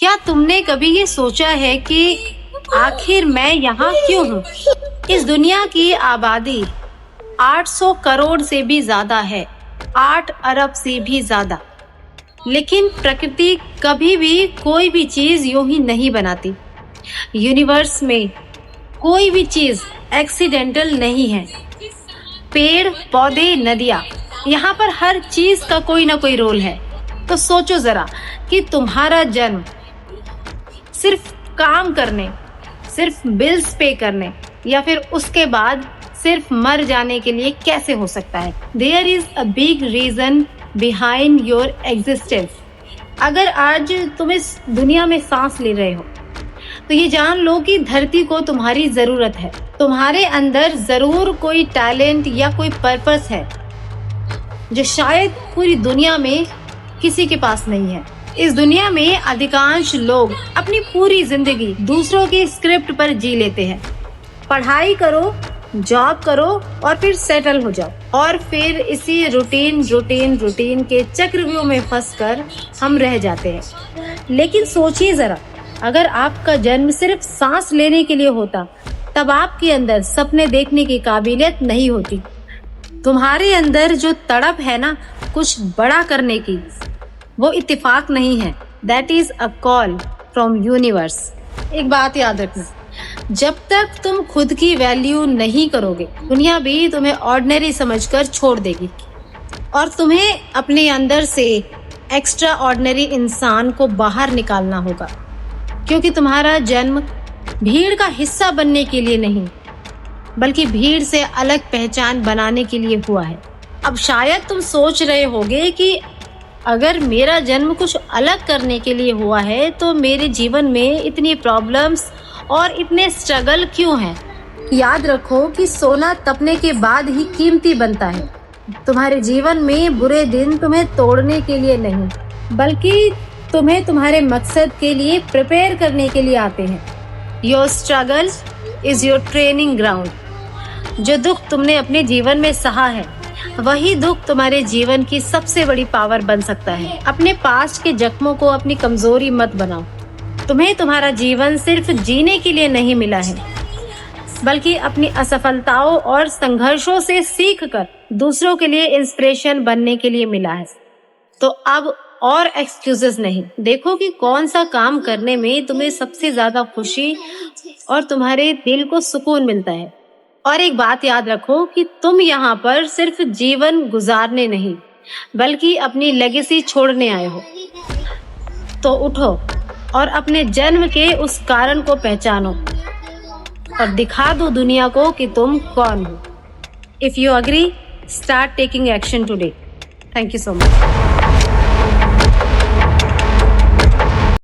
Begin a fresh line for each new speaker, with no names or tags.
क्या तुमने कभी ये सोचा है कि आखिर मैं यहाँ क्यों हूँ? इस दुनिया की आबादी 800 करोड़ से भी ज्यादा है, 8 अरब से भी ज्यादा। लेकिन प्रकृति कभी भी कोई भी चीज यूं ही नहीं बनाती। यूनिवर्स में कोई भी चीज एक्सीडेंटल नहीं है। पेड़, पौधे, नदियाँ, यहाँ पर हर चीज का कोई ना कोई रोल है। तो सोचो जरा कि तुम्हारा जन्म सिर्फ काम करने, सिर्फ बिल्स पे करने या फिर उसके बाद सिर्फ मर जाने के लिए कैसे हो सकता है? There is a big reason behind your existence. अगर आज तुम इस दुनिया में सांस ले रहे हो तो ये जान लो कि धरती को तुम्हारी जरूरत है। तुम्हारे अंदर जरूर कोई टैलेंट या कोई पर्पस है जो शायद पूरी दुनिया में किसी के पास नहीं है। इस दुनिया में अधिकांश लोग अपनी पूरी जिंदगी दूसरों की स्क्रिप्ट पर जी लेते हैं। पढ़ाई करो, जॉब करो और फिर सेटल हो जाओ, और फिर इसी रूटीन के चक्रव्यूह में फंसकर हम रह जाते हैं। लेकिन सोचिए जरा, अगर आपका जन्म सिर्फ सांस लेने के लिए होता तब आपके अंदर सपने देखने की काबिलियत नहीं होती। तुम्हारे अंदर जो तड़प है ना कुछ बड़ा करने की, वो इत्तेफाक नहीं है। That is a call from universe. एक बात याद रखना, जब तक तुम खुद की वैल्यू नहीं करोगे, दुनिया भी तुम्हें ऑर्डिनरी समझकर छोड़ देगी और तुम्हें अपने अंदर से एक्स्ट्रा ऑर्डिनरी इंसान को बाहर निकालना होगा। क्योंकि तुम्हारा जन्म भीड़ का हिस्सा बनने के लिए नहीं, बल्कि भीड़ से अलग पहचान बनाने के लिए हुआ है। अब शायद तुम सोच रहे होगे कि अगर मेरा जन्म कुछ अलग करने के लिए हुआ है तो मेरे जीवन में इतनी प्रॉब्लम्स और इतने स्ट्रगल क्यों हैं? याद रखो कि सोना तपने के बाद ही कीमती बनता है। तुम्हारे जीवन में बुरे दिन तुम्हें तोड़ने के लिए नहीं, बल्कि तुम्हें तुम्हारे मकसद के लिए प्रिपेयर करने के लिए आते हैं। Your struggle is your training ground. जो दुख तुमने अपने जीवन में सहा है, वही दुख तुम्हारे जीवन की सबसे बड़ी पावर बन सकता है। अपने पास्ट के जख्मों को अपनी कमजोरी मत बनाओ। तुम्हें तुम्हारा जीवन सिर्फ जीने के लिए नहीं मिला है, बल्कि अपनी असफलताओं और संघर्षों से सीखकर दूसरों के लिए इंस्पिरेशन बनने के लिए मिला है। तो अब और एक्सक्यूजेस नहीं, देखो कि कौन सा काम करने में तुम्हें सबसे ज्यादा खुशी और तुम्हारे दिल को सुकून मिलता है। और एक बात याद रखो कि तुम यहाँ पर सिर्फ जीवन गुजारने नहीं, बल्कि अपनी लेगेसी छोड़ने आए हो। तो उठो और अपने जन्म के उस कारण को पहचानो और दिखा दो दुनिया को कि तुम कौन हो। If you agree, start taking action today. Thank you so much.